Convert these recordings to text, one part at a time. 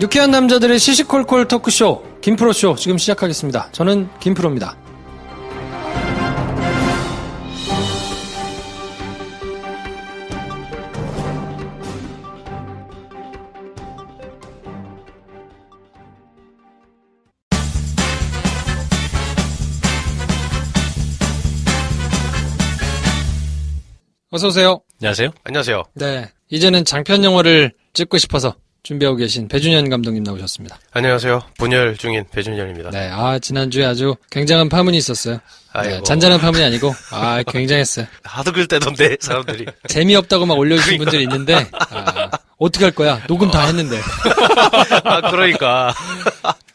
유쾌한 남자들의 시시콜콜 토크쇼 김프로쇼 지금 시작하겠습니다. 저는 김프로입니다. 어서 오세요. 안녕하세요. 안녕하세요. 네, 이제는 장편 영화를 찍고 싶어서 준비하고 계신 배준현 감독님 나오셨습니다. 안녕하세요. 분열 중인 배준현입니다. 네, 지난주에 아주 굉장한 파문이 있었어요. 네, 잔잔한 파문이 아니고, 굉장했어요. 하도 글 때던데, 사람들이. 재미없다고 막 올려주신 분들이 있는데, 어떻게 할 거야? 녹음 다 했는데. 그러니까.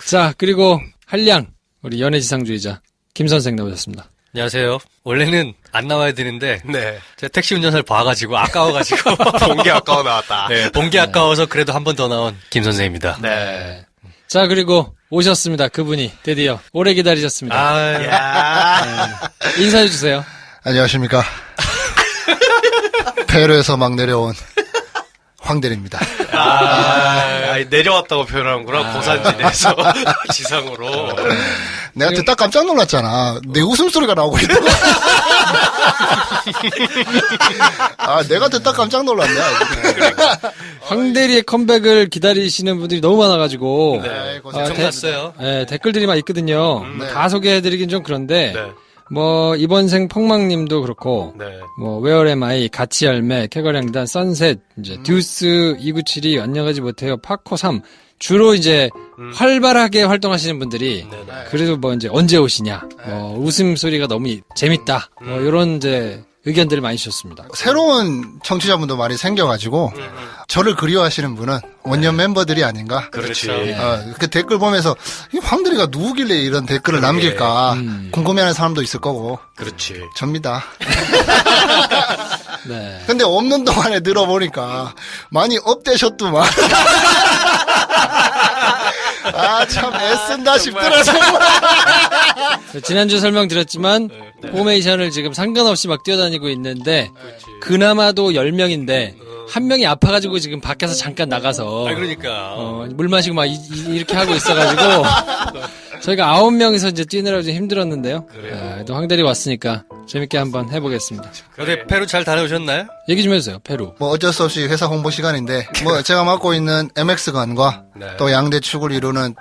자, 그리고 한량, 우리 연애지상주의자, 김 선생 나오셨습니다. 안녕하세요. 원래는 안 나와야 되는데, 네. 제가 택시 운전사를 봐가지고, 아까워가지고. 본 게 아까워 나왔다. 네, 본 게 아까워서 그래도 한 번 더 나온 김 선생입니다. 네. 자, 그리고 오셨습니다. 그분이 드디어 오래 기다리셨습니다. 네. 인사해주세요. 안녕하십니까. 페루에서 막 내려온 황대리입니다. 내려왔다고 표현하는구나. 고산지대에서 지상으로. 내가 듣다 깜짝 놀랐잖아. 내 웃음소리가 나오고 있다고. 내가 듣다 깜짝 놀랐네. 황대리의 컴백을 기다리시는 분들이 너무 많아가지고. 네, 고생하셨어요. 댓글들이 막 있거든요. 네. 다 소개해드리긴 좀 그런데. 네. 이번생 폭망님도 그렇고. 네. Where am I, 같이 열매, 캐거량단, 선셋, 이제, 듀스 297이 안녕하지 못해요, 파코 3. 주로 이제, 활발하게 활동하시는 분들이, 네. 그래도 이제, 언제 오시냐, 웃음소리가 너무 재밌다, 요런 이제, 의견들을 많이 주셨습니다. 새로운 청취자분도 많이 생겨가지고 저를 그리워하시는 분은 원년 멤버들이 아닌가. 그렇지. 그 댓글 보면서 이 황대리가 누구길래 이런 댓글을 남길까 궁금해하는 사람도 있을 거고. 그렇지. 접니다. 네. 근데 없는 동안에 들어보니까 많이 업되셨더만. 참 애쓴다 싶더라 정말. 지난주 설명드렸지만, 포메이션을 지금 상관없이 막 뛰어다니고 있는데, 그나마도 10명인데, 한 명이 아파가지고 지금 밖에서 잠깐 나가서. 그러니까. 물 마시고 막 이렇게 하고 있어가지고, 저희가 9명이서 이제 뛰느라고 좀 힘들었는데요. 또 황대리 왔으니까 재밌게 한번 해보겠습니다. 어제 페루 잘 다녀오셨나요? 얘기 좀 해주세요, 페루. 어쩔 수 없이 회사 홍보 시간인데, 제가 맡고 있는 MX관과 또 양대 축을 이루는,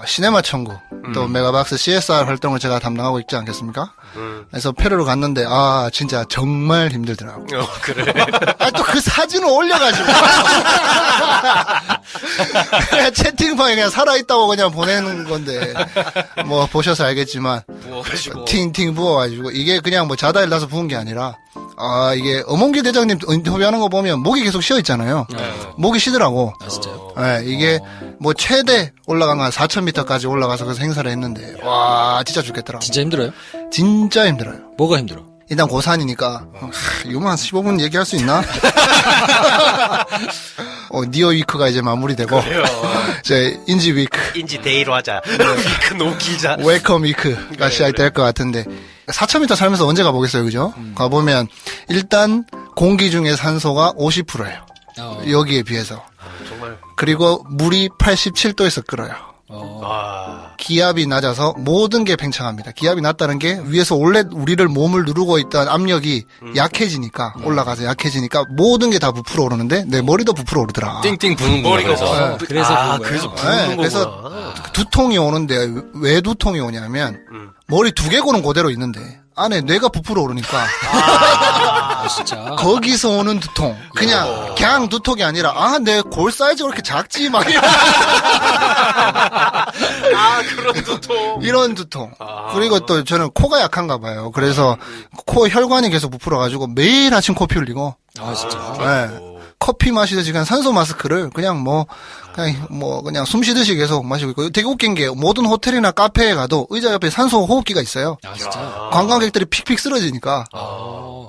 시네마 천국, 또 메가박스 CSR 활동을 제가 담당하고 있지 않겠습니까? 그래서 페루로 갔는데, 진짜 정말 힘들더라고요. 그래. 또 그 사진을 올려가지고. 그냥 채팅방에 그냥 살아있다고 그냥 보내는 건데, 보셔서 알겠지만, 부어가지고. 팅팅 부어가지고, 이게 그냥 자다 일어나서 부은 게 아니라, 이게 엄원길 대장님 인터뷰하는 거 보면 목이 계속 쉬어 있잖아요. 목이 쉬더라고. 진짜요? 네, 이게 최대 올라간 건 4,000m까지 올라가서 그래서 행사를 했는데, 와, 진짜 죽겠더라고. 진짜 힘들어요? 진짜 힘들어요. 뭐가 힘들어? 일단 고산이니까, 이거만 한 15분 얘기할 수 있나? 니어 위크가 이제 마무리되고, 이제 인지 위크. 인지 데이로 하자. 위크 너무 길자. 웰컴 위크가 시작될 것 같은데, 4,000m 살면서 언제 가보겠어요, 그죠? 가보면, 일단, 공기 중에 산소가 50%예요. 여기에 비해서. 정말. 그리고 물이 87도에서 끓어요. 기압이 낮아서 모든 게 팽창합니다. 기압이 낮다는 게 위에서 원래 우리를 몸을 누르고 있던 압력이 약해지니까 올라가서 약해지니까 모든 게 다 부풀어 오르는데 내 머리도 부풀어 오르더라. 띵띵 부는 거. 머리가 그래서. 그래서 부는 그래서 두통이 오는데 왜 두통이 오냐면 머리 두 개고는 그대로 있는데 안에 뇌가 부풀어 오르니까 진짜. 거기서 오는 두통. 그냥 두통이 아니라 내 골 사이즈가 그렇게 작지 막 그런 두통. 이런 두통. 그리고 또 저는 코가 약한가 봐요. 그래서 코 혈관이 계속 부풀어가지고 매일 아침 코피 흘리고. 진짜. 네. 커피 마시듯이 그냥 산소 마스크를 그냥 그냥 숨 쉬듯이 계속 마시고 있고. 되게 웃긴 게 모든 호텔이나 카페에 가도 의자 옆에 산소 호흡기가 있어요. 진짜. 관광객들이 픽픽 쓰러지니까.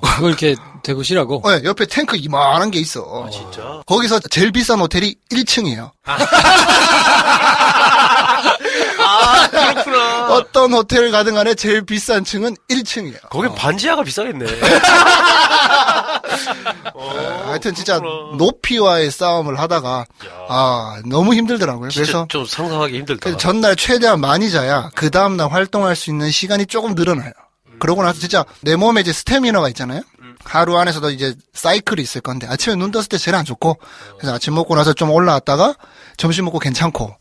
그걸 이렇게 대고 쉬라고? 네, 옆에 탱크 이만한 게 있어. 진짜? 거기서 제일 비싼 호텔이 1층이에요. 그렇구나. 어떤 호텔 가든 간에 제일 비싼 층은 1층이에요. 거긴 반지하가 비싸겠네. 하여튼 진짜 높이와의 싸움을 하다가 너무 힘들더라고요. 진짜 그래서 좀 상상하기 힘들다. 전날 최대한 많이 자야 그 다음날 활동할 수 있는 시간이 조금 늘어나요. 그러고 나서 진짜 내 몸에 이제 스태미너가 있잖아요. 하루 안에서도 이제 사이클이 있을 건데 아침에 눈 떴을 때 제일 안 좋고 그래서 아침 먹고 나서 좀 올라왔다가 점심 먹고 괜찮고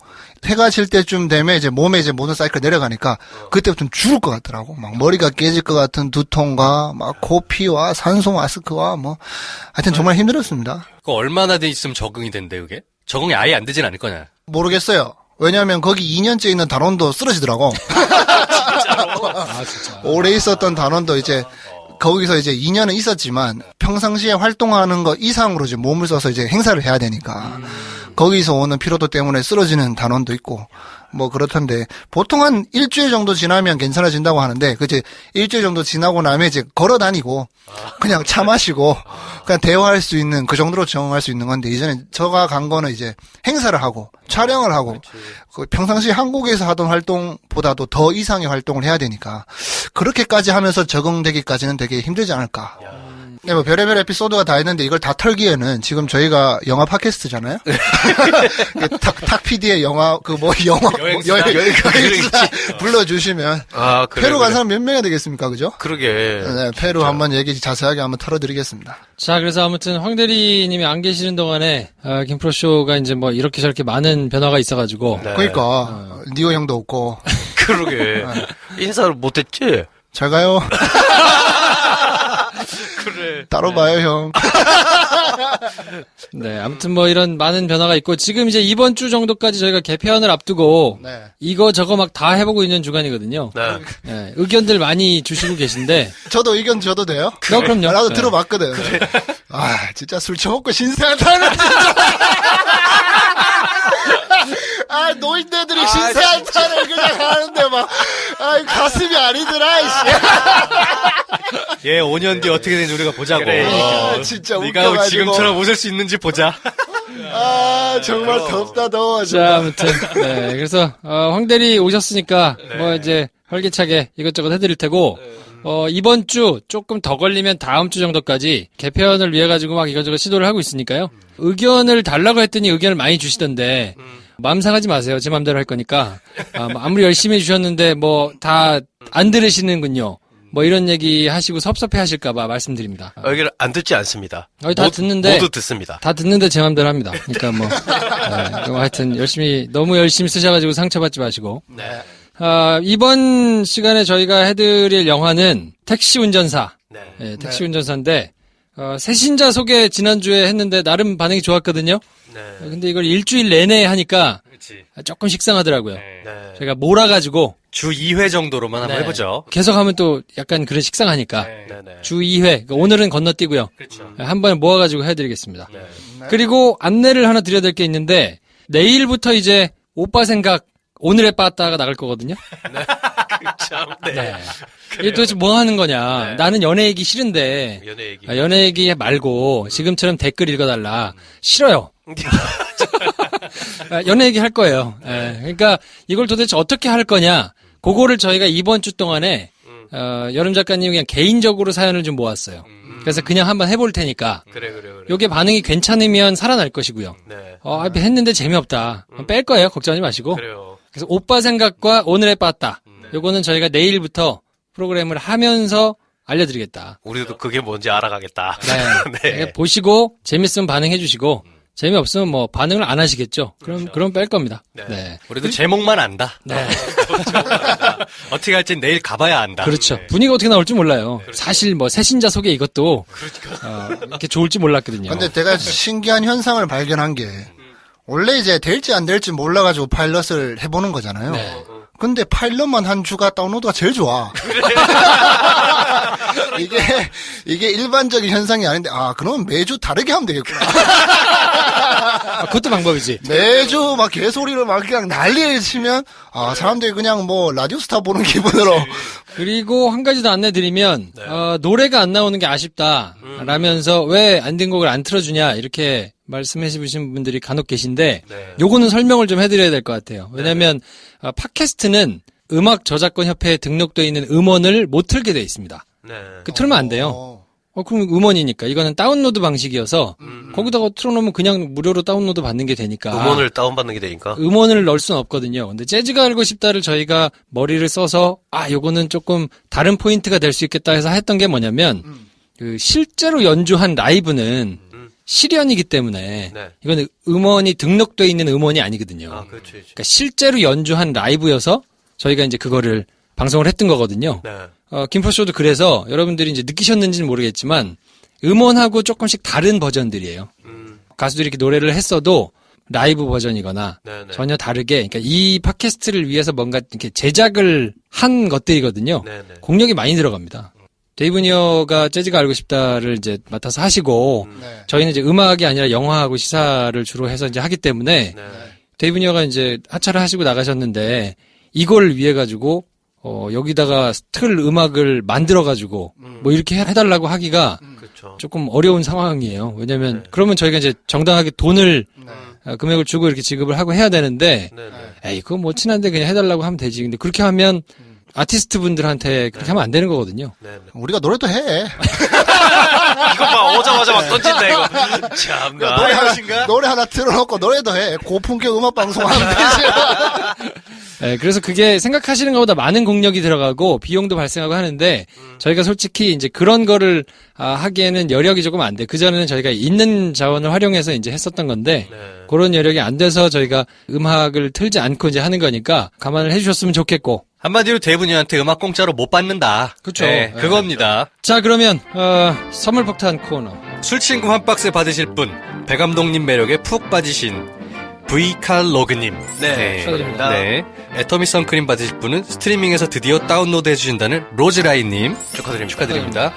해가 질 때쯤 되면 이제 몸에 이제 모든 사이클 내려가니까 그때부터 좀 죽을 것 같더라고. 막 머리가 깨질 것 같은 두통과 막 코피와 산소 마스크와 뭐 하여튼 정말 힘들었습니다. 그거 얼마나 돼 있으면 적응이 된대, 그게? 적응이 아예 안 되진 않을 거냐? 모르겠어요. 왜냐하면 거기 2년째 있는 단원도 쓰러지더라고. 진짜. 오래 있었던 단원도 이제 거기서 이제 2년은 있었지만 평상시에 활동하는 거 이상으로 이제 몸을 써서 이제 행사를 해야 되니까 거기서 오는 피로도 때문에 쓰러지는 단원도 있고 뭐 그렇던데 보통 한 일주일 정도 지나면 괜찮아진다고 하는데 그제 일주일 정도 지나고 나면 이제 걸어 다니고 그냥 차 마시고 그냥 대화할 수 있는 그 정도로 적응할 수 있는 건데 이전에 저가 간 거는 이제 행사를 하고 촬영을 하고 그 평상시 한국에서 하던 활동보다도 더 이상의 활동을 해야 되니까 그렇게까지 하면서 적응되기까지는 되게 힘들지 않을까. 네, 뭐 별의별 에피소드가 다 있는데 이걸 다 털기에는 지금 저희가 영화 팟캐스트잖아요. 탁 PD의 영화 여행수다 불러주시면 페루 간 사람 몇 명이 되겠습니까, 그죠? 그러게. 네, 페루 한번 얘기 자세하게 한번 털어드리겠습니다. 자, 그래서 아무튼 황 대리님이 안 계시는 동안에 김프로 쇼가 이제 뭐 이렇게 저렇게 많은 변화가 있어가지고. 네. 그러니까 니오 형도 없고. 그러게. 인사를 못했지? 잘 가요. 그래. 따로 봐요, 형. 네, 아무튼 뭐 이런 많은 변화가 있고 지금 이제 이번 주 정도까지 저희가 개편을 앞두고 네. 이거 저거 막 다 해보고 있는 주간이거든요. 네. 네, 의견들 많이 주시고 계신데. 저도 의견 줘도 돼요? 그럼요. 나도 네. 들어봤거든. 진짜 술 처먹고 신세한타는 진짜. 노인네들이 신세한타를 그냥 하는데 막, 가슴이 아니더라, 이씨. 얘 5년 뒤 어떻게 되는지 우리가 보자고. 그래. 진짜 네가 웃겨가지고. 지금처럼 웃을 수 있는지 보자. 정말 덥다, 더워. 자, 아무튼. 네, 그래서, 황 대리 오셨으니까, 뭐 이제 활기차게 이것저것 해드릴 테고, 이번 주 조금 더 걸리면 다음 주 정도까지 개편을 위해 가지고 막 이것저것 시도를 하고 있으니까요. 의견을 달라고 했더니 의견을 많이 주시던데, 마음 상하지 마세요. 제 맘대로 할 거니까. 아무리 열심히 해주셨는데, 뭐, 다 안 들으시는군요. 뭐 이런 얘기 하시고 섭섭해 하실까봐 말씀드립니다. 여기를 안 듣지 않습니다. 다 듣는데. 모두 듣습니다. 다 듣는데 제 맘대로 합니다. 그러니까 뭐, 하여튼 너무 열심히 쓰셔가지고 상처받지 마시고. 네. 이번 시간에 저희가 해드릴 영화는 택시 운전사. 네. 예, 택시 운전사인데, 새신자 소개 지난주에 했는데 나름 반응이 좋았거든요. 네. 근데 이걸 일주일 내내 하니까 그렇지. 조금 식상하더라고요. 네. 제가 몰아가지고 주 2회 정도로만 한번 네. 해보죠. 계속 하면 또 약간 그런 식상하니까 네. 네. 주 2회, 그러니까 오늘은 건너뛰고요. 그렇죠. 한 번에 모아가지고 해드리겠습니다. 네. 그리고 안내를 하나 드려야 될 게 있는데 내일부터 이제 오빠 생각 오늘의 빠따가 나갈 거거든요. 참, 네. 네. 이게 도대체 뭐 하는 거냐. 네. 나는 연애 얘기 싫은데 연애 얘기. 연애 얘기 말고 지금처럼 댓글 읽어달라. 싫어요. 연애 얘기 할 거예요. 예. 그러니까 이걸 도대체 어떻게 할 거냐. 그거를 저희가 이번 주 동안에 여름 작가님이 그냥 개인적으로 사연을 좀 모았어요. 그래서 그냥 한번 해볼 테니까 그래. 요게 반응이 괜찮으면 살아날 것이고요. 네. 했는데 재미없다. 뺄 거예요. 걱정하지 마시고. 그래요. 그래서 오빠 생각과 오늘의 빠따. 요거는 저희가 내일부터 프로그램을 하면서 알려드리겠다. 우리도 그게 뭔지 알아가겠다. 네. 네. 보시고 재밌으면 반응해 주시고 재미없으면 뭐 반응을 안 하시겠죠. 그럼 뺄 겁니다. 네. 네. 우리도 제목만 안다. 네. 어떻게 할지 내일 가봐야 안다. 그렇죠. 네. 분위기가 어떻게 나올지 몰라요. 사실 뭐 새신자 소개 이것도 이렇게 좋을지 몰랐거든요. 근데 제가 신기한 현상을 발견한 게 원래 이제 될지 안 될지 몰라가지고 파일럿을 해보는 거잖아요. 네. 근데 파일럿만 한 주가 다운로드가 제일 좋아. 이게 일반적인 현상이 아닌데, 그러면 매주 다르게 하면 되겠구나. 그것도 방법이지. 매주 막 개소리를 막 그냥 난리를 치면, 사람들이 그냥 뭐 라디오스타 보는 기분으로. 그리고 한 가지 더 안내드리면 노래가 안 나오는 게 아쉽다 라면서 왜 엔딩곡을 안 틀어주냐 이렇게 말씀해 주신 분들이 간혹 계신데 네. 요거는 설명을 좀 해드려야 될 것 같아요. 왜냐면 팟캐스트는 음악 저작권 협회에 등록되어 있는 음원을 못 틀게 돼 있습니다. 네. 그 틀면 안 돼요. 그럼 음원이니까. 이거는 다운로드 방식이어서 거기다가 틀어놓으면 그냥 무료로 다운로드 받는 게 되니까. 음원을 다운받는 게 되니까. 음원을 넣을 수는 없거든요. 근데 재즈가 알고 싶다를 저희가 머리를 써서 요거는 조금 다른 포인트가 될 수 있겠다 해서 했던 게 뭐냐면 그 실제로 연주한 라이브는 실연이기 때문에 네. 이건 음원이 등록돼 있는 음원이 아니거든요. 아, 그렇죠. 그러니까 실제로 연주한 라이브여서 저희가 이제 그거를 방송을 했던 거거든요. 네. 김프로쇼도 그래서 여러분들이 이제 느끼셨는지는 모르겠지만 음원하고 조금씩 다른 버전들이에요. 가수들이 이렇게 노래를 했어도 라이브 버전이거나 네네. 전혀 다르게, 그러니까 이 팟캐스트를 위해서 뭔가 이렇게 제작을 한 것들이거든요. 네네. 공력이 많이 들어갑니다. 데이브 니어가 재즈가 알고 싶다를 이제 맡아서 하시고 네. 저희는 이제 음악이 아니라 영화하고 시사를 주로 해서 이제 하기 때문에 네. 데이브 니어가 이제 하차를 하시고 나가셨는데 이걸 위해 가지고 여기다가 틀 음악을 만들어 가지고 뭐 이렇게 해달라고 하기가 그렇죠. 조금 어려운 상황이에요. 왜냐면 네. 그러면 저희가 이제 정당하게 돈을 네. 금액을 주고 이렇게 지급을 하고 해야 되는데 네네. 에이 그거 뭐 친한데 그냥 해달라고 하면 되지. 근데 그렇게 하면 아티스트 분들한테 그렇게 하면 안 되는 거거든요. 네네. 우리가 노래도 해. 이거 봐, 오자마자 막 던진다, 이거. 참나. 노래 하나, 노래 하나 틀어놓고 노래도 해. 고품격 음악 방송 하면 되지. 네, 그래서 그게 생각하시는 것보다 많은 공력이 들어가고 비용도 발생하고 하는데 저희가 솔직히 이제 그런 거를 하기에는 여력이 조금 안 돼. 그전에는 저희가 있는 자원을 활용해서 이제 했었던 건데 네. 그런 여력이 안 돼서 저희가 음악을 틀지 않고 이제 하는 거니까 감안을 해주셨으면 좋겠고. 한마디로 대분이한테 음악 공짜로 못 받는다. 그쵸. 네, 네. 그겁니다. 자, 그러면 선물 폭탄 코너. 술친구 한 박스 받으실 분, 배 감독님 매력에 푹 빠지신 V칼로그님. 네. 축하드립니다. 네. 애터미 선크림 받으실 분은 스트리밍에서 드디어 다운로드 해주신다는 로즈라이님. 축하드립니다.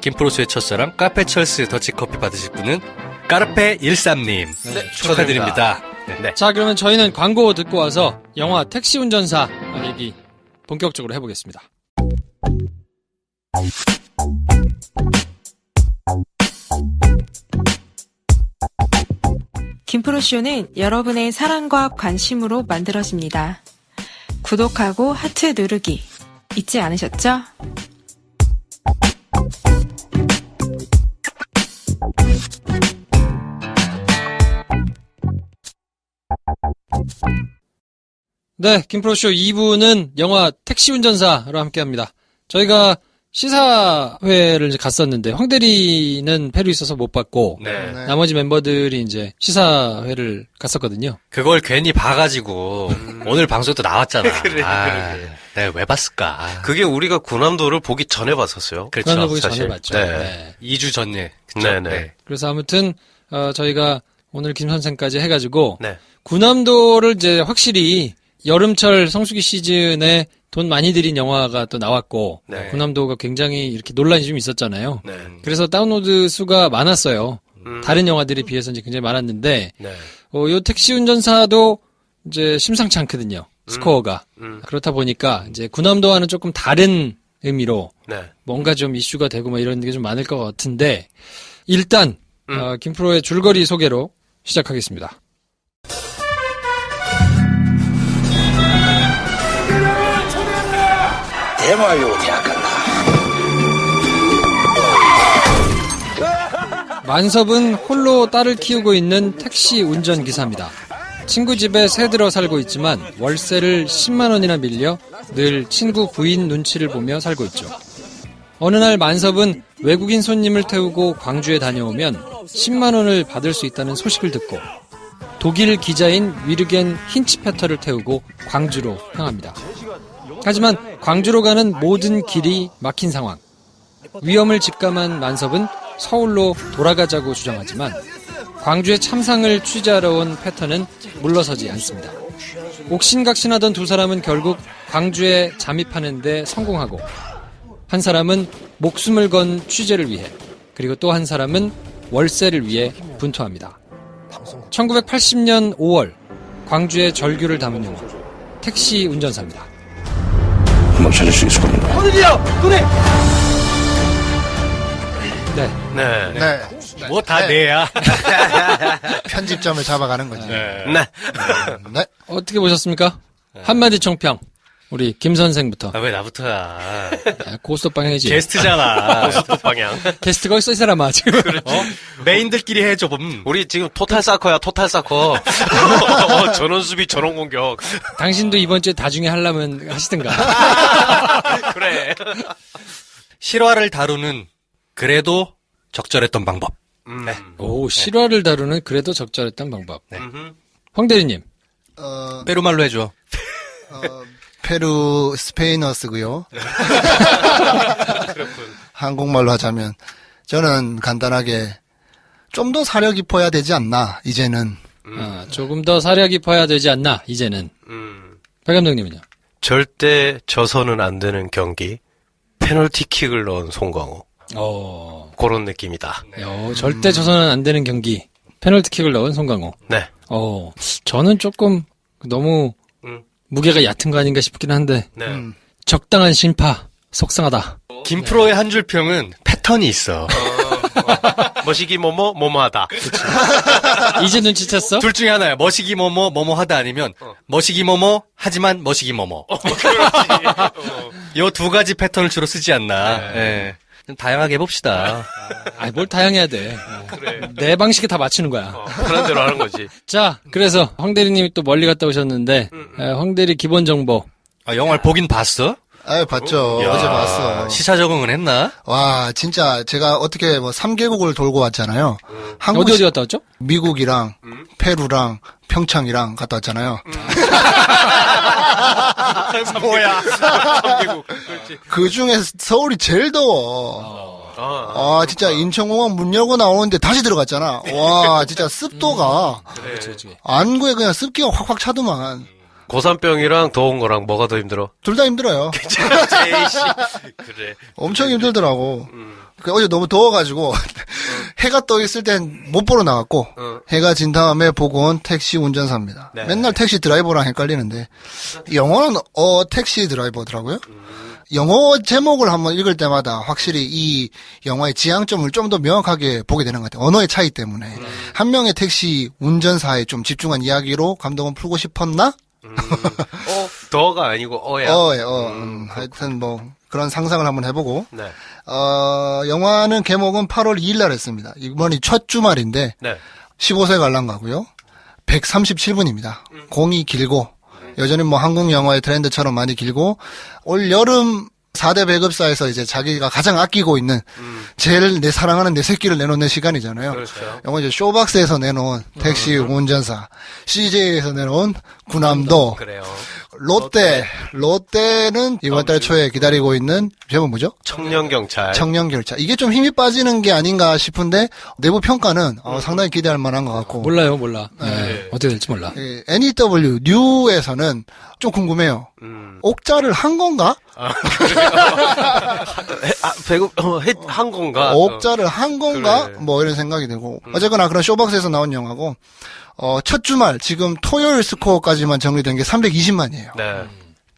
김프로스의 첫사랑 카페철스 더치커피 받으실 분은 까르페13님. 네, 축하드립니다. 네. 자, 그러면 저희는 광고 듣고 와서 영화 택시 운전사 얘기 본격적으로 해보겠습니다. 김프로쇼는 여러분의 사랑과 관심으로 만들어집니다. 구독하고 하트 누르기 잊지 않으셨죠? 네, 김프로쇼 2부는 영화 택시 운전사로 함께합니다. 저희가 시사회를 이제 갔었는데 황대리는 페루 있어서 못 봤고 네. 나머지 멤버들이 이제 시사회를 갔었거든요. 그걸 괜히 봐가지고 오늘 방송도 나왔잖아. 그래. 내가 왜 봤을까? 그게 우리가 군함도를 보기 전에 봤었어요. 그렇죠. 그런 거 보기 사실. 전에 봤죠. 네. 네. 2주 전에. 그쵸? 네네. 그래서 아무튼 저희가 오늘 김 선생까지 해가지고 네. 군함도를 이제 확실히 여름철 성수기 시즌에 돈 많이 들인 영화가 또 나왔고 네. 군함도가 굉장히 이렇게 논란이 좀 있었잖아요. 네. 그래서 다운로드 수가 많았어요. 다른 영화들에 비해서 이제 굉장히 많았는데 네. 요 택시 운전사도 이제 심상치 않거든요. 스코어가. 그렇다 보니까 이제 군함도와는 조금 다른 의미로 네. 뭔가 좀 이슈가 되고 뭐 이런 게 좀 많을 것 같은데 일단 김프로의 줄거리 소개로 시작하겠습니다. 만섭은 홀로 딸을 키우고 있는 택시 운전기사입니다. 친구 집에 새들어 살고 있지만 월세를 10만 원이나 밀려 늘 친구 부인 눈치를 보며 살고 있죠. 어느 날 만섭은 외국인 손님을 태우고 광주에 다녀오면 10만 원을 받을 수 있다는 소식을 듣고 독일 기자인 위르겐 힌치페터를 태우고 광주로 향합니다. 하지만 광주로 가는 모든 길이 막힌 상황. 위험을 직감한 만섭은 서울로 돌아가자고 주장하지만 광주의 참상을 취재하러 온 패턴은 물러서지 않습니다. 옥신각신하던 두 사람은 결국 광주에 잠입하는 데 성공하고 한 사람은 목숨을 건 취재를 위해 그리고 또 한 사람은 월세를 위해 분투합니다. 1980년 5월 광주의 절규를 담은 영화 택시 운전사입니다. 금방 찾을 수 있을 겁니다. 네. 네. 네. 뭐 다 내야. 편집점을 잡아가는 거지. 네. 네. 어떻게 보셨습니까? 한마디 총평. 우리 김 선생부터. 아, 왜 나부터야. 고스톱 방향이지. 게스트잖아. 고스톱 방향. 게스트 거기 써 이 사람아 지금. 메인들끼리 해, 좀. 우리 지금 토탈 사커야, 토탈 사커. 전원 수비, 전원 공격. 당신도 이번 주에 다중에 하려면 하시든가. 그래. 실화를 다루는 그래도 적절했던 방법. 네. 오, 실화를 다루는 그래도 적절했던 방법. 네. 황 대리님. 페루말로 해줘. 페루 스페인어쓰고요. 한국말로 하자면 저는 간단하게 좀 더 사려 깊어야 되지 않나 이제는. 조금 더 사려 깊어야 되지 않나 이제는. 박 감독님은요? 절대 져서는 안 되는 경기. 페널티킥을 넣은 송강호. 그런 느낌이다. 절대 져서는 안 되는 경기. 페널티킥을 넣은 송강호. 네. 저는 조금 너무 무게가 얕은 거 아닌가 싶긴 한데. 네. 적당한 심파. 속상하다. 김프로의 한 줄 평은 패턴이 있어. 머시기 뭐뭐하다. 이제 눈치챘어? 둘 중에 하나야. 머시기 뭐뭐 하다 아니면 머시기 뭐뭐 하지만 머시기 뭐뭐. 요 두 가지 패턴을 주로 쓰지 않나. 네. 좀 다양하게 해봅시다. 뭘 다양해야 돼. 그래. 내 방식에 다 맞추는 거야. 편한 대로 하는 거지. 자, 그래서 황 대리님이 또 멀리 갔다 오셨는데 황 대리 기본 정보. 영화를 보긴 봤어? 봤죠. 어제 봤어. 시차 적응은 했나? 와, 진짜 제가 어떻게 3개국을 돌고 왔잖아요. 어디 갔다 왔죠? 미국이랑 페루랑 평창이랑 갔다 왔잖아요. 뭐야. 그 중에 서울이 제일 더워. 진짜 인천공항 문 열고 나오는데 다시 들어갔잖아. 와, 진짜 습도가 안구에 그냥 습기가 확확 차더만. 고산병이랑 더운 거랑 뭐가 더 힘들어? 둘 다 힘들어요. 그래. 엄청 힘들더라고. 어제 너무 더워가지고 해가 떠 있을 땐 못 보러 나갔고 해가 진 다음에 보고 온 택시 운전사입니다. 네. 맨날 택시 드라이버랑 헷갈리는데 영어는 택시 드라이버더라고요. 영어 제목을 한번 읽을 때마다 확실히 이 영화의 지향점을 좀 더 명확하게 보게 되는 것 같아요. 언어의 차이 때문에. 한 명의 택시 운전사에 좀 집중한 이야기로 감독은 풀고 싶었나? 더가 아니고 어야. 하여튼 그런 상상을 한번 해보고. 네. 영화는 개봉은 8월 2일 날 했습니다. 이번이 첫 주말인데, 네. 15세 관람가고요. 137분입니다. 공이 길고, 여전히 한국 영화의 트렌드처럼 많이 길고, 올 여름 4대 배급사에서 이제 자기가 가장 아끼고 있는, 제일 내 사랑하는 내 새끼를 내놓는 시간이잖아요. 그렇죠. 영화 이제 쇼박스에서 내놓은 택시 운전사, CJ에서 내놓은 구남도, 그래요. 롯데는 이번 달 초에 기다리고 있는 제목 뭐죠? 청년경찰. 청년경찰. 이게 좀 힘이 빠지는 게 아닌가 싶은데 내부 평가는 상당히 기대할 만한 것 같고. 몰라. 어떻게 될지 몰라. NEW 뉴에서는 좀 궁금해요. 옥자를 한 건가? 한 건가? 옥자를 한 건가? 그래. 이런 생각이 들고. 어쨌거나 그런 쇼박스에서 나온 영화고. 첫 주말, 지금 토요일 스코어까지만 정리된 게 320만이에요. 네.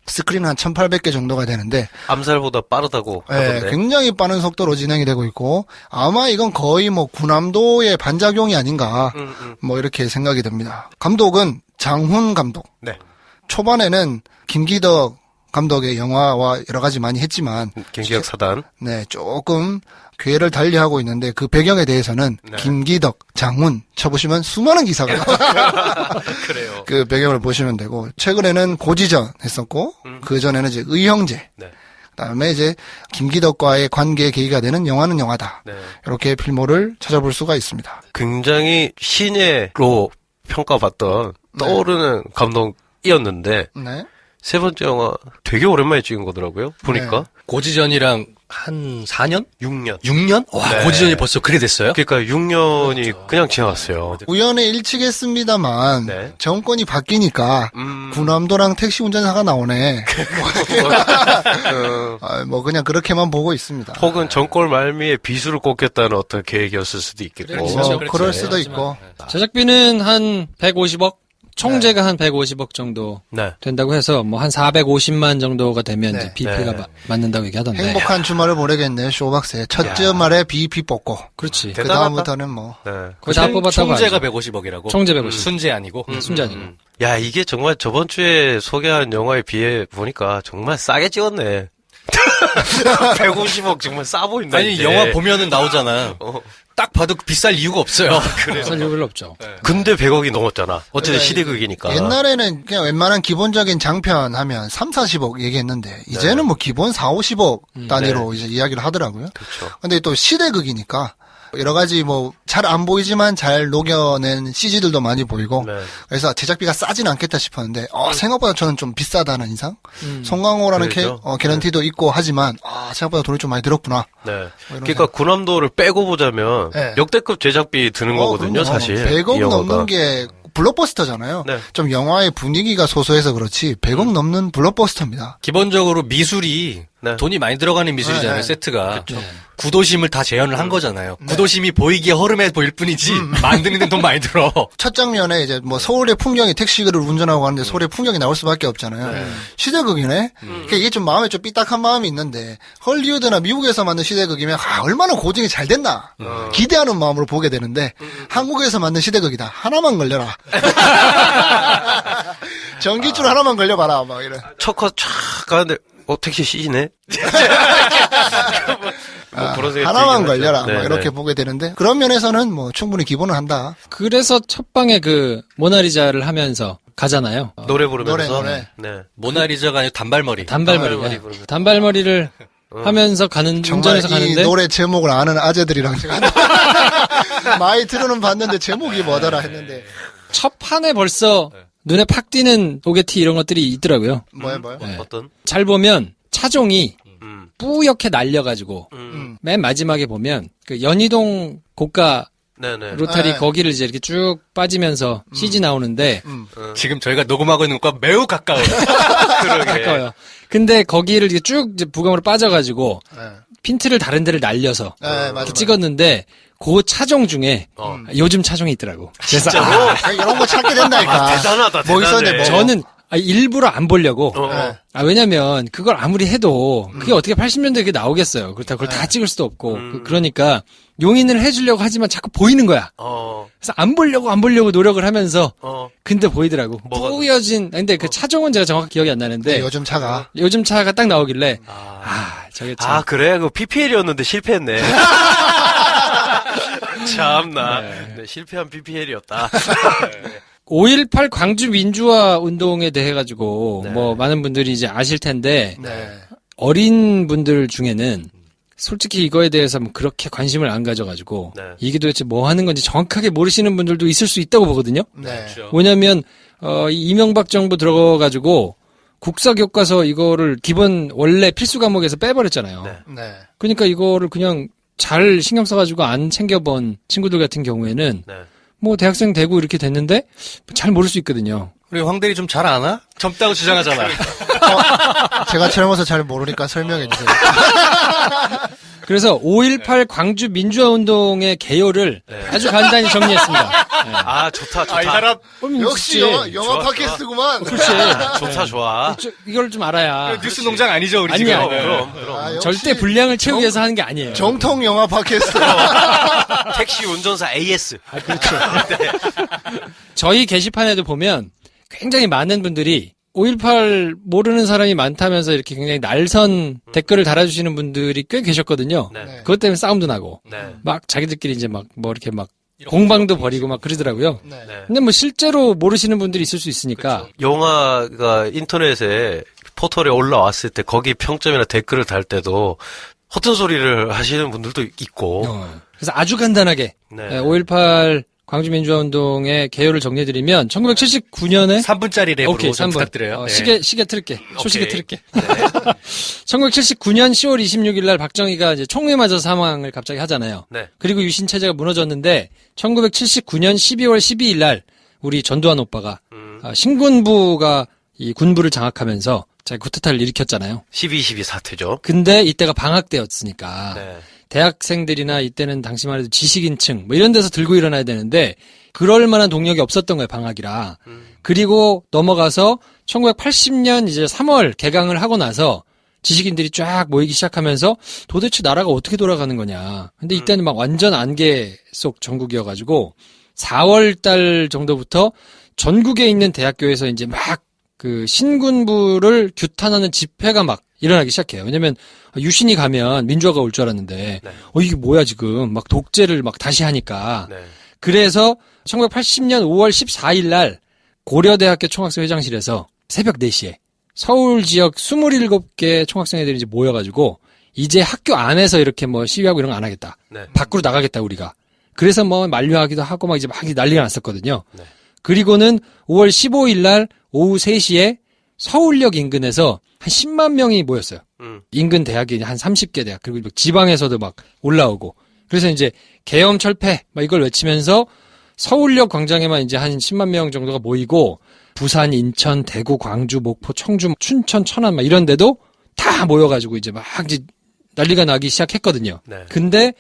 스크린 한 1800개 정도가 되는데. 암살보다 빠르다고 하던데. 굉장히 빠른 속도로 진행이 되고 있고, 아마 이건 거의 구남도의 반작용이 아닌가, 이렇게 생각이 듭니다. 감독은 장훈 감독. 네. 초반에는 김기덕 감독의 영화와 여러 가지 많이 했지만, 김기덕 사단. 네, 조금 궤를 달리하고 있는데 그 배경에 대해서는 네. 김기덕, 장훈 쳐보시면 수많은 기사가 그래요. 그 배경을 보시면 되고 최근에는 고지전 했었고 그 전에는 이제 의형제, 네. 그다음에 이제 김기덕과의 관계의 계기가 되는 영화는 영화다. 네. 이렇게 필모를 찾아볼 수가 있습니다. 굉장히 신예로 평가받던 떠오르는 감독이었는데 네. 세 번째 영화 되게 오랜만에 찍은 거더라고요. 보니까. 네. 고지전이랑 한 4년? 6년. 6년? 와, 네. 고지전이 벌써 그래 됐어요? 그러니까 6년이 그냥 지나갔어요. 우연에 일치겠습니다만 네. 정권이 바뀌니까 구남도랑 택시 운전사가 나오네. 그냥 그렇게만 보고 있습니다. 혹은 정권 말미에 비수를 꽂겠다는 어떤 계획이었을 수도 있겠고. 그렇죠. 그럴 수도 있고. 제작비는 한 150억 총재가 한 150억 정도 네. 된다고 해서 뭐 한 450만 정도가 되면 네. 이제 BP가 네. 맞는다고 얘기하던데. 행복한 주말을 보내겠네요, 쇼박스에. 첫 주말에 BP 뽑고. 그렇지. 그 다음부터는 뭐. 네. 거의 다 뽑았다고 총재가 하죠. 150억이라고. 총재 150. 순재 아니고. 순재 아니고. 야, 이게 정말 저번 주에 소개한 영화에 비해 보니까 정말 싸게 찍었네. 150억 정말 싸 보인다. 아니 이제. 영화 보면은 나오잖아. 딱 봐도 비쌀 이유가 없어요. 살 이유 별로 없죠. 근데 100억이 넘었잖아. 어쨌든 그러니까 시대극이니까. 옛날에는 그냥 웬만한 기본적인 장편 하면 3, 40억 얘기했는데, 이제는 뭐 기본 4, 50억 단위로 이제 이야기를 하더라고요. 그렇죠. 근데 또 시대극이니까, 여러 가지 뭐 잘 안 보이지만 잘 녹여낸 CG들도 많이 보이고 네. 그래서 제작비가 싸진 않겠다 싶었는데 생각보다 저는 좀 비싸다는 인상. 송강호라는 그렇죠. 개런티도 있고 하지만 생각보다 돈이 좀 많이 들었구나. 네. 이런 그러니까 군함도를 빼고 보자면 네. 역대급 제작비 드는 거거든요, 그럼요. 사실. 100억 이 영화가. 넘는 게 블록버스터잖아요. 네. 좀 영화의 분위기가 소소해서 그렇지 100억 넘는 블록버스터입니다. 기본적으로 미술이 네. 돈이 많이 들어가는 미술이잖아요, 네, 네. 세트가. 네. 구도심을 다 재현을 한 거잖아요. 구도심이 보이기에 허름해 보일 뿐이지 만드는 데는 돈 많이 들어. 첫 장면에 이제 뭐 서울의 풍경이 택시를 운전하고 가는데 서울의 풍경이 나올 수밖에 없잖아요. 시대극이네. 그러니까 이게 좀 마음에 좀 삐딱한 마음이 있는데 헐리우드나 미국에서 만든 시대극이면 얼마나 고증이 잘 됐나 기대하는 마음으로 보게 되는데 한국에서 만든 시대극이다. 하나만 걸려라. 전기줄 하나만 걸려봐라. 막 이런. 첫컷 촥 가는데 택시 CG네? 뭐 그런 생각이 하나만 들긴 걸려라. 하죠. 막 네, 이렇게 네. 보게 되는데 그런 면에서는 뭐 충분히 기본은 한다. 그래서 첫 방에 그 모나리자를 하면서 가잖아요. 노래 부르면서. 노래. 네. 모나리자가 아니고 단발머리. 단발머리. 단발머리 부르면서. 단발머리를 하면서 가는 정말 운전해서 이 가는데 노래 제목을 아는 아재들이랑 제가 많이 들어는 봤는데 제목이 뭐더라 했는데 첫 판에 벌써 눈에 팍 띄는 오게티 이런 것들이 있더라고요. 뭐야. 네. 어떤? 잘 보면 차종이 음. 뿌옇게 날려가지고 맨 마지막에 보면 그 연희동 고가 네네. 로타리 네. 거기를 이제 이렇게 쭉 빠지면서 CG 나오는데 지금 저희가 녹음하고 있는 것과 매우 가까워요. 그러게. 가까워요. 근데 거기를 이제 쭉 이제 부감으로 빠져가지고 핀트를 다른 데를 날려서 맞아. 찍었는데 그 차종 중에 요즘 차종이 있더라고. 그래서 이런 거 찾게 된다니까. 대단하다, 뭐 있어야 돼, 대단해. 뭐. 저는 일부러 안 보려고. 어. 왜냐면 그걸 아무리 해도 그게 어떻게 80년대에 그게 나오겠어요. 그렇다고 그걸 다 찍을 수도 없고. 그러니까 용인을 해주려고 하지만 자꾸 보이는 거야. 그래서 안 보려고 노력을 하면서 근데 보이더라고. 뭐가? 뿌여진 근데 그 차종은 제가 정확히 기억이 안 나는데 요즘 차가. 요즘 차가 딱 나오길래 저게 참 그래? 그 PPL이었는데 실패했네. 참나. 네, 실패한 PPL이었다. 5.18 광주 민주화 운동에 대해 가지고 네. 뭐 많은 분들이 이제 아실 텐데 네. 어린 분들 중에는 솔직히 이거에 대해서 뭐 그렇게 관심을 안 가져가지고 네. 이게 도대체 뭐 하는 건지 정확하게 모르시는 분들도 있을 수 있다고 보거든요. 네. 왜냐하면 이 이명박 정부 들어가가지고 국사교과서 이거를 기본 원래 필수 과목에서 빼버렸잖아요. 네. 네. 그러니까 이거를 그냥 잘 신경 써가지고 안 챙겨본 친구들 같은 경우에는 네. 뭐 대학생 되고 이렇게 됐는데 잘 모를 수 있거든요. 우리 황대리 좀 잘 아나? 젊다고 주장하잖아. 제가 젊어서 잘 모르니까 설명해 주세요. 그래서 5.18 광주 민주화 운동의 개요를 아주 간단히 정리했습니다. 좋다. 이 사람 역시 영화 좋아. 팟캐스트구만. 그렇지. 좋아. 이걸 좀 알아야 뉴스 농장 아니죠, 우리 아니야, 지금. 아니야. 그럼. 역시 절대 분량을 채우기 위해서 하는 게 아니에요. 정통 영화 팟캐스트. 택시 운전사 AS. 그렇죠. 저희 게시판에도 보면 굉장히 많은 분들이 5.18 모르는 사람이 많다면서 이렇게 굉장히 날선 댓글을 달아주시는 분들이 꽤 계셨거든요. 네. 그것 때문에 싸움도 나고 네. 막 자기들끼리 이제 막 뭐 이렇게 막 공방도 벌이고 막 그러더라고요. 네. 근데 뭐 실제로 모르시는 분들이 있을 수 있으니까 영화가 인터넷에 포털에 올라왔을 때 거기 평점이나 댓글을 달 때도 허튼 소리를 하시는 분들도 있고. 그래서 아주 간단하게 네. 5.18 광주민주화운동의 개요를 정리해드리면 1979년에 3분짜리 랩으로 오케이, 좀 3분. 부탁드려요. 시계 틀게. 초시계 오케이. 틀게. 1979년 10월 26일 날 박정희가 이제 총에 맞아서 사망을 갑자기 하잖아요. 네. 그리고 유신 체제가 무너졌는데 1979년 12월 12일 날 우리 전두환 오빠가 신군부가 이 군부를 장악하면서 자기 쿠데타를 일으켰잖아요. 12.12 사태죠. 근데 이때가 방학 때였으니까 네. 대학생들이나 이때는 당시만 해도 지식인층 뭐 이런 데서 들고 일어나야 되는데 그럴 만한 동력이 없었던 거예요, 방학이라. 그리고 넘어가서 1980년 이제 3월 개강을 하고 나서 지식인들이 쫙 모이기 시작하면서 도대체 나라가 어떻게 돌아가는 거냐. 근데 이때는 막 완전 안개 속 전국이어가지고 4월 달 정도부터 전국에 있는 대학교에서 이제 막 그 신군부를 규탄하는 집회가 막 일어나기 시작해요. 왜냐면 유신이 가면 민주화가 올 줄 알았는데 이게 뭐야 지금 막 독재를 막 다시 하니까. 네. 그래서 1980년 5월 14일 날 고려대학교 총학생 회장실에서 새벽 4시에 서울 지역 27개 총학생회들이 이제 모여가지고 이제 학교 안에서 이렇게 뭐 시위하고 이런 거 안 하겠다. 네. 밖으로 나가겠다 우리가. 그래서 뭐 만류하기도 하고 막 이제 막 난리가 났었거든요. 네. 그리고는 5월 15일 날 오후 3시에 서울역 인근에서 한 10만 명이 모였어요. 인근 대학이 한 30개 대학 그리고 지방에서도 막 올라오고. 그래서 이제 계엄 철폐 막 이걸 외치면서 서울역 광장에만 이제 한 10만 명 정도가 모이고 부산, 인천, 대구, 광주, 목포, 청주, 춘천, 천안 막 이런 데도 다 모여가지고 이제 막 이제 난리가 나기 시작했거든요. 네. 근데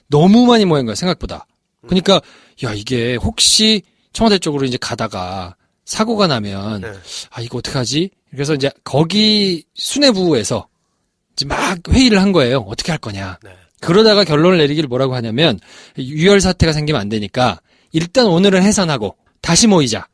너무 많이 모인 거야 생각보다. 그러니까 야 이게 혹시 청와대 쪽으로 이제 가다가 사고가 나면 네. 이거 어떡하지? 그래서 이제 거기 수뇌부에서 이제 막 회의를 한 거예요. 어떻게 할 거냐. 네. 그러다가 결론을 내리기를 뭐라고 하냐면 유혈 사태가 생기면 안 되니까 일단 오늘은 해산하고 다시 모이자.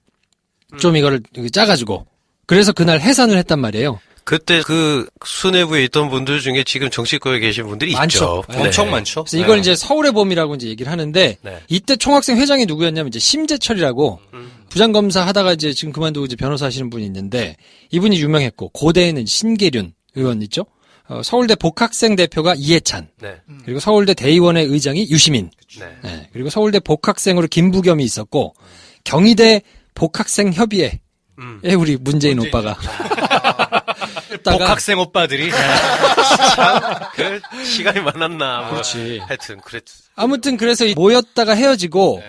좀 이거를 짜가지고. 그래서 그날 해산을 했단 말이에요. 그때 그 수뇌부에 있던 분들 중에 지금 정치권에 계신 분들이 많죠. 있죠. 엄청 많죠. 그래서 이걸 이제 서울의 봄이라고 이제 얘기를 하는데 네. 이때 총학생 회장이 누구였냐면 이제 심재철이라고 부장검사 하다가 이제 지금 그만두고 이제 변호사 하시는 분이 있는데 이분이 유명했고 고대에는 신계륜 의원 있죠. 서울대 복학생 대표가 이해찬. 네. 그리고 서울대 대의원의 의장이 유시민. 네. 네. 그리고 서울대 복학생으로 김부겸이 있었고 경희대 복학생 협의회. 에 우리 문재인 오빠가. 복학생 오빠들이. 그 시간이 많았나. 뭐. 그렇지. 하여튼 그랬. 아무튼 그래서 모였다가 헤어지고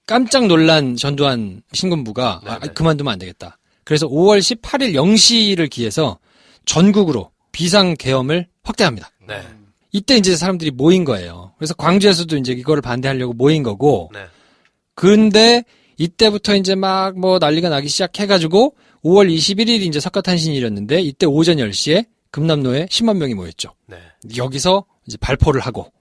깜짝 놀란 전두환 신군부가 그만두면 안 되겠다. 그래서 5월 18일 0시를 기해서 전국으로 비상계엄을 확대합니다. 네. 이때 이제 사람들이 모인 거예요. 그래서 광주에서도 이제 이거를 반대하려고 모인 거고. 네. 근데 이때부터 이제 막 뭐 난리가 나기 시작해가지고 5월 21일이 이제 석가탄신일이었는데 이때 오전 10시에 금남로에 10만 명이 모였죠. 네. 여기서 이제 발포를 하고.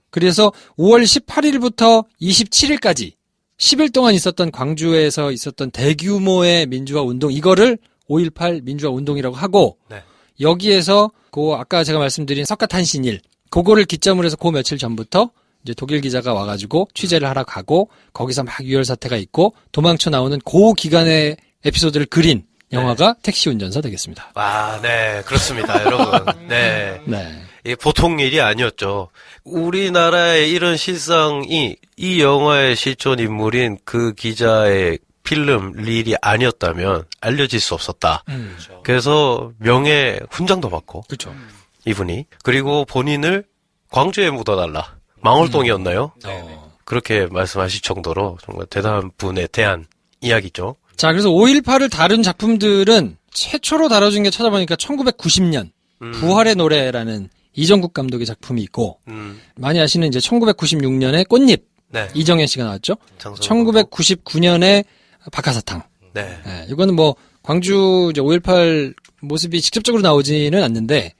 그래서 5월 18일부터 27일까지 10일 동안 있었던 광주에서 있었던 대규모의 민주화 운동 이거를 5.18 민주화 운동이라고 하고 네. 여기에서 그 아까 제가 말씀드린 석가탄신일 그거를 기점으로 해서 그 며칠 전부터 이제 독일 기자가 와가지고 취재를 하러 가고 거기서 막 유혈 사태가 있고 도망쳐 나오는 그 기간의 에피소드를 그린 영화가 택시 운전사 되겠습니다. 아, 네, 그렇습니다, 여러분. 네. 네. 이게 보통 일이 아니었죠. 우리나라의 이런 실상이 이 영화의 실존 인물인 그 기자의 필름 릴이 아니었다면 알려질 수 없었다. 그래서 명예 훈장도 받고 그렇죠. 이분이 그리고 본인을 광주에 묻어달라. 망월동이었나요? 그렇게 말씀하실 정도로 정말 대단한 분에 대한 이야기죠. 자, 그래서 5.18을 다룬 작품들은 최초로 다뤄진 게 찾아보니까 1990년 부활의 노래라는 이정국 감독의 작품이 있고 많이 아시는 이제 1996년에 꽃잎 네. 이정현 씨가 나왔죠. 장성호 1999년에 박하사탕. 네. 네, 이거는 뭐 광주 이제 5.18 모습이 직접적으로 나오지는 않는데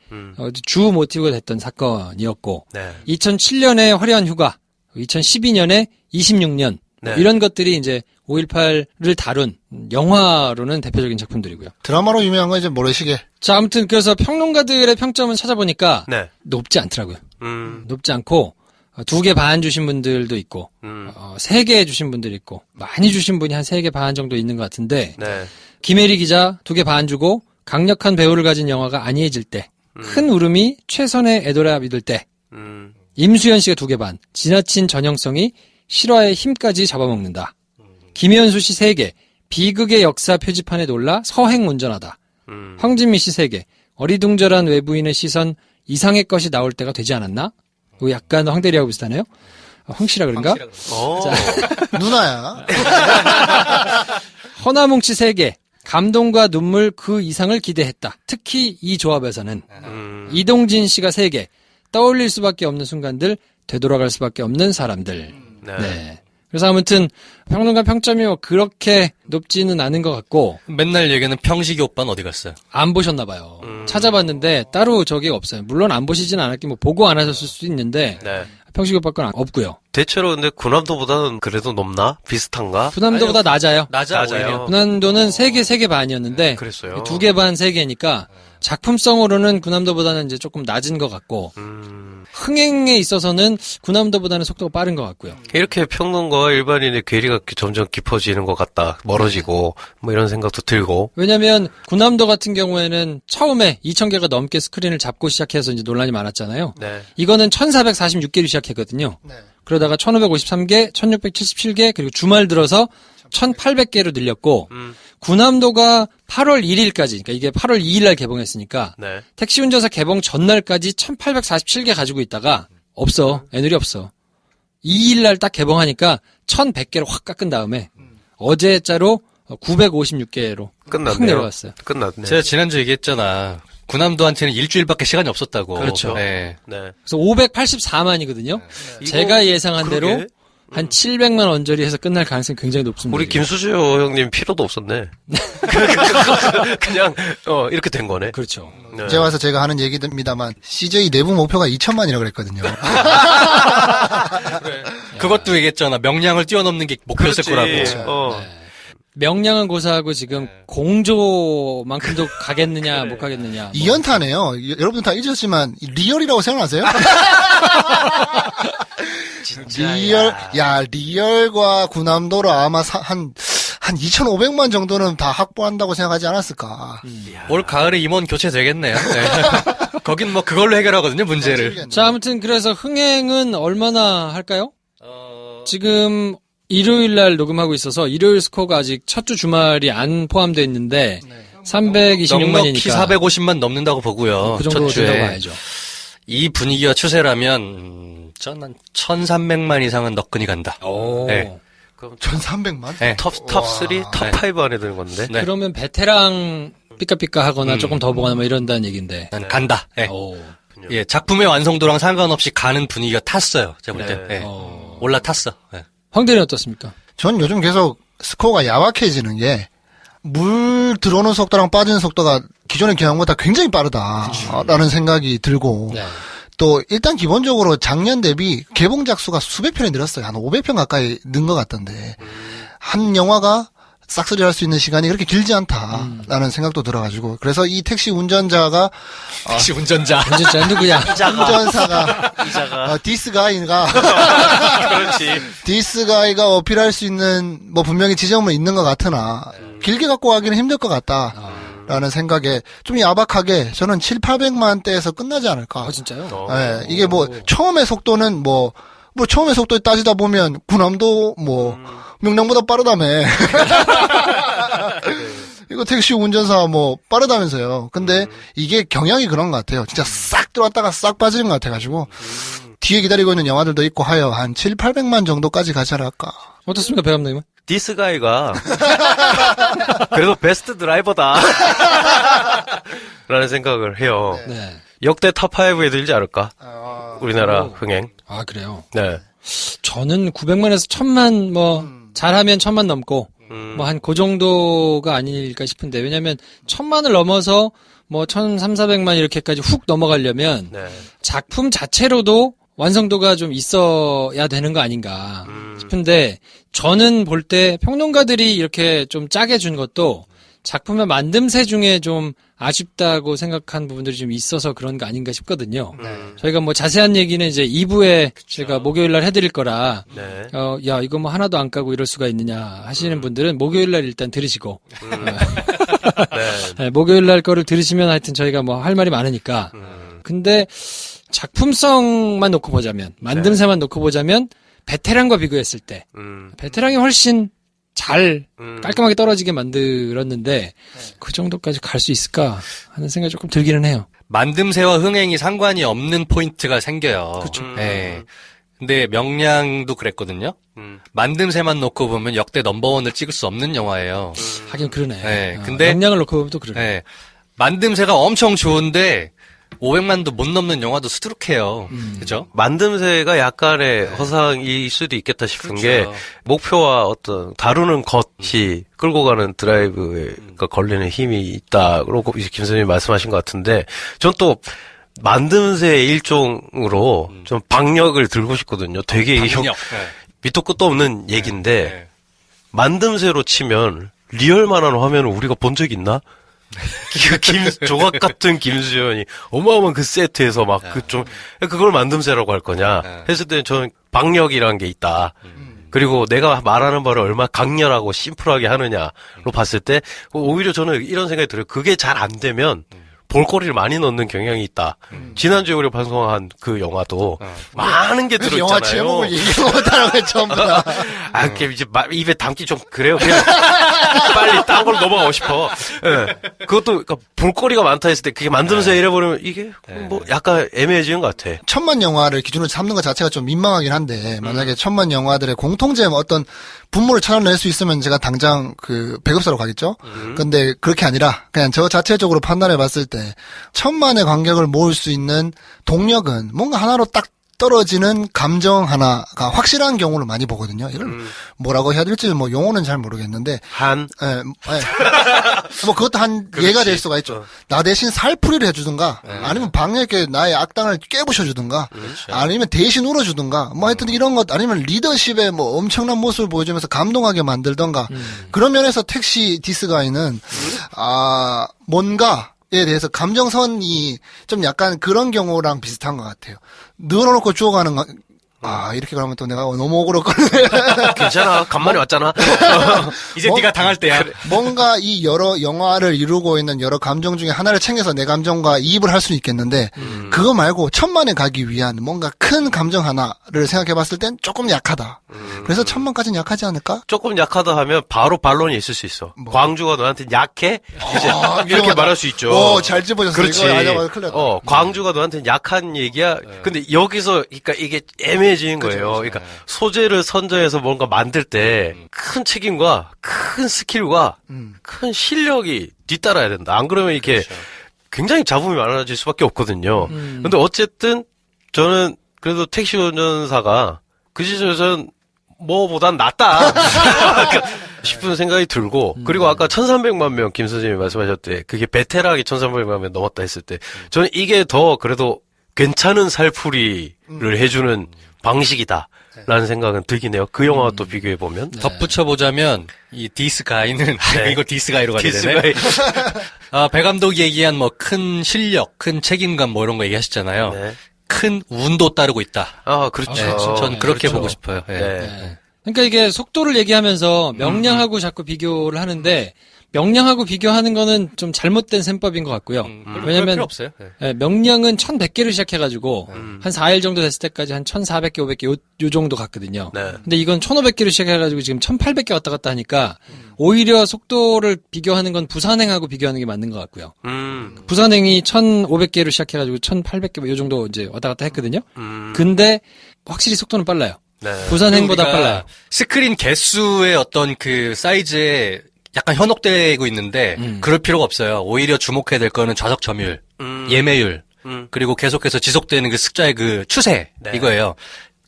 주 모티브가 됐던 사건이었고 네. 2007년에 화려한 휴가, 2012년에 26년 네. 이런 것들이 이제 5.18을 다룬 영화로는 대표적인 작품들이고요. 드라마로 유명한 건 이제 모래시계. 자, 아무튼 그래서 평론가들의 평점은 찾아보니까 네. 높지 않더라고요. 음. 높지 않고 2개 반 주신 분들도 있고 3개 주신 분들이 있고 많이 주신 분이 한 3개 반 정도 있는 것 같은데 네. 김혜리 기자 2개 반 주고 강력한 배우를 가진 영화가 아니해질 때 큰 울음이 최선의 애도라 믿을 때 임수연 씨가 2개 반 지나친 전형성이 실화의 힘까지 잡아먹는다. 김현수 씨 3개 비극의 역사 표지판에 놀라 서행 운전하다. 황진미 씨 3개 어리둥절한 외부인의 시선 이상의 것이 나올 때가 되지 않았나? 이거 약간 황대리하고 비슷하네요. 황씨라 그런가? 누나야. 허나뭉치 3개 감동과 눈물 그 이상을 기대했다. 특히 이 조합에서는 이동진 씨가 3개 떠올릴 수밖에 없는 순간들 되돌아갈 수밖에 없는 사람들. 네. 네. 그래서 아무튼 평론가 평점이 뭐 그렇게 높지는 않은 것 같고 맨날 얘기하는 평식이 오빠는 어디 갔어요? 안 보셨나 봐요. 찾아봤는데 따로 저기 없어요. 물론 안 보시진 않았기 뭐 보고 안 하셨을 수도 있는데 네. 평식 오빠 건 없고요. 대체로 근데 군함도보다는 그래도 높나? 비슷한가? 군함도보다 낮아요. 낮아요. 오히려. 군함도는 3개 반이었는데 그랬어요. 2개 반, 3개니까 작품성으로는 군함도보다는 이제 조금 낮은 것 같고 흥행에 있어서는 군함도보다는 속도가 빠른 것 같고요. 이렇게 평론가와 일반인의 괴리가 점점 깊어지는 것 같다. 멀어지고 뭐 이런 생각도 들고. 왜냐면 군함도 같은 경우에는 처음에 2,000개가 넘게 스크린을 잡고 시작해서 이제 논란이 많았잖아요. 네. 이거는 1,446개로 시작했거든요. 네. 그러다가 1,553개, 1,677개, 그리고 주말 들어서 1,800개로 늘렸고 군함도가 8월 1일까지, 그러니까 이게 8월 2일 날 개봉했으니까 네. 택시 운전사 개봉 전날까지 1,847개 가지고 있다가 없어. 애누리 없어. 2일 날 딱 개봉하니까 1,100개로 확 깎은 다음에 어제자로 956개로 끝났네요. 확 내려갔어요. 끝났네. 제가 지난주 얘기했잖아. 군함도한테는 일주일밖에 시간이 없었다고. 그렇죠. 네. 네. 그래서 584만이거든요. 제가 예상한 대로 그러게. 한 700만 언저리 해서 끝날 가능성이 굉장히 높습니다. 우리 지금. 김수조 형님 필요도 없었네. 그냥 이렇게 된 거네. 그렇죠. 네. 이제 와서 제가 하는 얘기입니다만 CJ 내부 목표가 2,000만이라고 그랬거든요. 그것도 얘기했잖아. 명량을 뛰어넘는 게 목표였을 거라고. 네. 명량은 고사하고 지금 공조만큼도 가겠느냐 못 가겠느냐. 뭐. 2연타네요. 여러분 다 잊었지만 리얼이라고 생각하세요? 리얼과 군함도로 아마 한 2,500만 정도는 다 확보한다고 생각하지 않았을까. 올 가을에 임원 교체 되겠네요. 네. 거긴 뭐 그걸로 해결하거든요, 문제를. 자, 아무튼 그래서 흥행은 얼마나 할까요? 지금 일요일 날 녹음하고 있어서 일요일 스코어가 아직 첫 주 주말이 안 포함되어 있는데 326만이니까 넉넉히 450만 넘는다고 보고요. 그 정도 첫 주에. 된다고 봐야죠. 이 분위기와 추세라면 한 1,300만 이상은 너끈히 간다. 오. 네. 그럼 1,300만? 네. 탑 3, 탑 5 안에 드는 건데. 네. 그러면 베테랑 삐까삐까 하거나 조금 더 보거나 뭐 이런다는 얘기인데. 난 간다. 네. 오. 예, 작품의 완성도랑 상관없이 가는 분위기가 탔어요. 제가 볼 때. 네. 네. 올라탔어. 네. 황대리는 어떻습니까? 전 요즘 계속 스코어가 야박해지는 게, 물 들어오는 속도랑 빠지는 속도가 기존의 경향보다 굉장히 빠르다라는 생각이 들고, 네. 또 일단 기본적으로 작년 대비 개봉작 수가 수백 편이 늘었어요. 한 500편 가까이 는 것 같던데, 한 영화가 싹쓸이 할 수 있는 시간이 그렇게 길지 않다라는 생각도 들어가지고, 그래서 이 택시 운전자가 택시 운전자. 진짜 누구야? 운전사가 이자가. 디스가이가 그렇지. 디스가이가 어필할 수 있는 뭐 분명히 지점은 있는 것 같으나 길게 갖고 가기는 힘들 것 같다라는 생각에 좀 야박하게 저는 7,800만 대에서 끝나지 않을까. 진짜요? 예, 이게 뭐 처음의 속도는 뭐 처음의 속도에 따지다 보면 군함도 뭐 명량보다 빠르다며. 이거 택시 운전사 뭐 빠르다면서요. 근데 이게 경향이 그런 것 같아요. 진짜 싹 들어왔다가 싹 빠지는 것 같아가지고 뒤에 기다리고 있는 영화들도 있고 하여 한 7,800만 정도까지 가지 않을까. 어떻습니까, 배 감독님은? 디스가이가 그래도 베스트 드라이버다. 라는 생각을 해요. 네. 역대 탑 5에 들지 않을까? 우리나라 흥행. 아, 그래요? 네. 저는 900만에서 1,000만 뭐 잘하면 1,000만 넘고 뭐 한 그 정도가 아닐까 싶은데, 왜냐면 1,000만을 넘어서 뭐 1,300~400만 이렇게까지 훅 넘어가려면 네. 작품 자체로도 완성도가 좀 있어야 되는 거 아닌가 싶은데, 저는 볼 때 평론가들이 이렇게 좀 짜게 준 것도 작품의 만듦새 중에 좀 아쉽다고 생각한 부분들이 좀 있어서 그런 거 아닌가 싶거든요. 저희가 뭐 자세한 얘기는 이제 2부에 제가 목요일 날 해드릴 거라, 네. 야, 이거 뭐 하나도 안 까고 이럴 수가 있느냐 하시는 분들은 목요일 날 일단 들으시고, 네. 네, 목요일 날 거를 들으시면 하여튼 저희가 뭐 할 말이 많으니까. 근데 작품성만 놓고 보자면, 만듦새만 놓고 보자면, 베테랑과 비교했을 때, 베테랑이 훨씬 잘 깔끔하게 떨어지게 만들었는데 그 정도까지 갈 수 있을까 하는 생각이 조금 들기는 해요. 만듦새와 흥행이 상관이 없는 포인트가 생겨요. 그렇죠. 네. 근데 명량도 그랬거든요. 만듦새만 놓고 보면 역대 넘버원을 찍을 수 없는 영화예요. 하긴 그러네. 네, 근데 역량을 놓고 보면 또 그러네. 네. 만듦새가 엄청 좋은데 500만도 못 넘는 영화도 수두룩해요. 그죠? 만듦새가 약간의 허상일 수도 있겠다 싶은 그렇죠. 게 목표와 어떤 다루는 것이 끌고 가는 드라이브가 걸리는 힘이 있다고 김 선생님이 말씀하신 것 같은데 전 또 만듦새의 일종으로 좀 박력을 들고 싶거든요. 되게 박력. 밑도 끝도 없는 얘기인데 네. 만듦새로 치면 리얼만한 화면을 우리가 본 적 있나? 조각 같은 김수현이 어마어마한 그 세트에서 막 그걸 만듦새라고 할 거냐 했을 때 저는 박력이라는 게 있다. 그리고 내가 말하는 바를 얼마나 강렬하고 심플하게 하느냐로 봤을 때 오히려 저는 이런 생각이 들어요. 그게 잘 안 되면 볼거리를 많이 넣는 경향이 있다. 지난주에 우리가 방송한 그 영화도 많은 게 들어있잖아요. 영화 제목을 얘기 못하라고 전부 다. 이렇게 이제 입에 담기 좀 그래요. 그냥 빨리 딴 걸로 넘어가고 싶어. 예. 그것도 그러니까 볼거리가 많다 했을 때 그게 만듦새 이래버리면 이게 뭐 약간 애매해지는 것 같아. 천만 영화를 기준으로 삼는 것 자체가 좀 민망하긴 한데 만약에 천만 영화들의 공통점 어떤 분모를 찾아낼 수 있으면 제가 당장 그 배급사로 가겠죠. 근데 그렇게 아니라 그냥 저 자체적으로 판단해 봤을 때 천만의 관객을 모을 수 있는 동력은 뭔가 하나로 딱 떨어지는 감정 하나가 확실한 경우를 많이 보거든요. 이걸 뭐라고 해야 될지 뭐 용어는 잘 모르겠는데 뭐 그것도 한 예가 될 수가 있죠. 나 대신 살풀이를 해주든가 아니면 방역에 나의 악당을 깨부셔주든가 아니면 대신 울어주든가 뭐 하여튼 이런 것 아니면 리더십의 뭐 엄청난 모습을 보여주면서 감동하게 만들던가 그런 면에서 택시 디스가이는 뭔가에 대해서 감정선이 좀 약간 그런 경우랑 비슷한 것 같아요. 늘어놓고 죽어가는 이렇게 그러면 또 내가 너무 억울했거든. 괜찮아. 간만에 왔잖아. 이제 네가 당할 때야. 뭔가 이 여러 영화를 이루고 있는 여러 감정 중에 하나를 챙겨서 내 감정과 이입을 할 수는 있겠는데 그거 말고 천만에 가기 위한 뭔가 큰 감정 하나를 생각해 봤을 땐 조금 약하다. 그래서 천만까지는 약하지 않을까? 조금 약하다 하면 바로 반론이 있을 수 있어. 광주가 너한테 약해? 이제 이렇게 말할 수 있죠. 잘 짚어줬어. 그렇지. 이거 아자마자 큰일 났다. 광주가 너한테 약한 얘기야. 근데 여기서 그러니까 이게 애매해지는 거예요. 그러니까 소재를 선정해서 뭔가 만들 때 큰 책임과 큰 스킬과 큰 실력이 뒤따라야 된다. 안 그러면 이렇게 굉장히 잡음이 많아질 수밖에 없거든요. 근데 어쨌든 저는 그래도 택시 운전사가 그 시절에는 뭐보단 낫다 싶은 생각이 들고 그리고 아까 1300만 명 김 선생님이 말씀하셨대. 그게 베테랑이 1300만 명 넘었다 했을 때 저는 이게 더 그래도 괜찮은 살풀이를 해주는 방식이다. 라는 생각은 들긴 해요. 그 영화와 또 비교해보면. 덧붙여보자면, 이 디스가이는, 이거 디스가이로 가게 되네. 배 감독이 얘기한 뭐 큰 실력, 큰 책임감 뭐 이런 거 얘기하셨잖아요. 네. 큰 운도 따르고 있다. 그렇죠. 전 그렇게 보고 싶어요. 그러니까 이게 속도를 얘기하면서 명량하고 자꾸 비교를 하는데 명량하고 비교하는 거는 좀 잘못된 셈법인 것 같고요. 왜냐면 필요 없어요. 명량은 1100개를 시작해가지고 한 4일 정도 됐을 때까지 한 1400개, 500개 요 정도 갔거든요. 근데 이건 1500개를 시작해가지고 지금 1800개 왔다 갔다 하니까 오히려 속도를 비교하는 건 부산행하고 비교하는 게 맞는 것 같고요. 부산행이 1500개를 시작해가지고 1800개 요 정도 이제 왔다 갔다 했거든요. 근데 확실히 속도는 빨라요. 부산행보다 빨라요. 스크린 개수의 어떤 그 사이즈에 약간 현혹되고 있는데 그럴 필요가 없어요. 오히려 주목해야 될 거는 좌석 점유율, 예매율, 그리고 계속해서 지속되는 그 숫자의 그 추세 이거예요.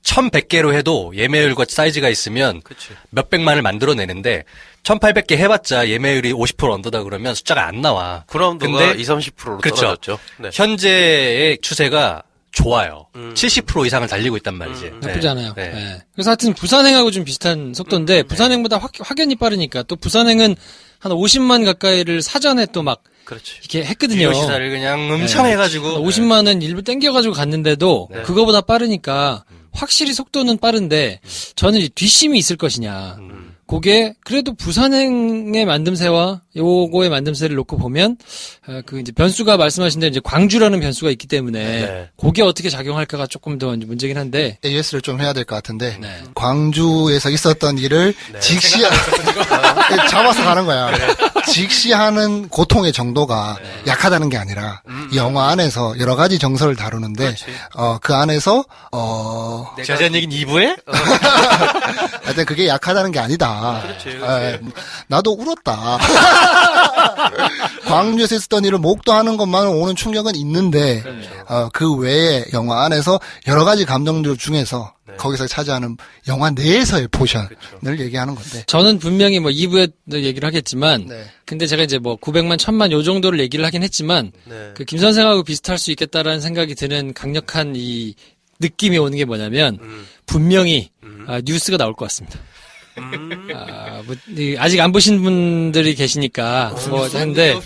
1100개로 해도 예매율과 사이즈가 있으면 몇백만을 만들어내는데 1800개 해봤자 예매율이 50% 언더다 그러면 숫자가 안 나와. 그라운드가 20-30%로 그렇죠. 떨어졌죠. 현재의 추세가 좋아요. 70% 이상을 달리고 있단 말이지. 나쁘지 않아요. 그래서 하여튼 부산행하고 좀 비슷한 속도인데 부산행보다 확연히 빠르니까 또 부산행은 한 50만 가까이를 사전에 또 막 이렇게 했거든요. 시사를 그냥 엄청 해가지고 50만은 일부 땡겨가지고 갔는데도 그거보다 빠르니까 확실히 속도는 빠른데 저는 이제 뒷심이 있을 것이냐. 그게 그래도 부산행의 만듦새와 요거의 만듦새를 놓고 보면 그 이제 변수가 말씀하신 대로 이제 광주라는 변수가 있기 때문에 그게 어떻게 작용할까가 조금 더 이제 문제긴 한데 AS를 좀 해야 될 것 같은데 광주에서 있었던 일을 직시 잡아서 가는 거야. 직시하는 고통의 정도가 약하다는 게 아니라 영화 안에서 여러 가지 정서를 다루는데 그 안에서 자세한 얘기는 2부에? 하여튼 그게 약하다는 게 아니다. 울었다. 그렇지. 예, 나도 울었다. 광주에서 있었던 일을 목도하는 것만 오는 충격은 있는데 그 외에 영화 안에서 여러 가지 감정들 중에서 거기서 차지하는 영화 내에서의 포션을 얘기하는 건데. 저는 분명히 뭐 2부에 얘기를 하겠지만, 네. 근데 제가 이제 뭐 900만, 1000만 요 정도를 얘기를 하긴 했지만, 네. 그 김 선생하고 비슷할 수 있겠다라는 생각이 드는 강력한 이 느낌이 오는 게 뭐냐면, 분명히 뉴스가 나올 것 같습니다. 아직 안 보신 분들이 계시니까 뭐 하는데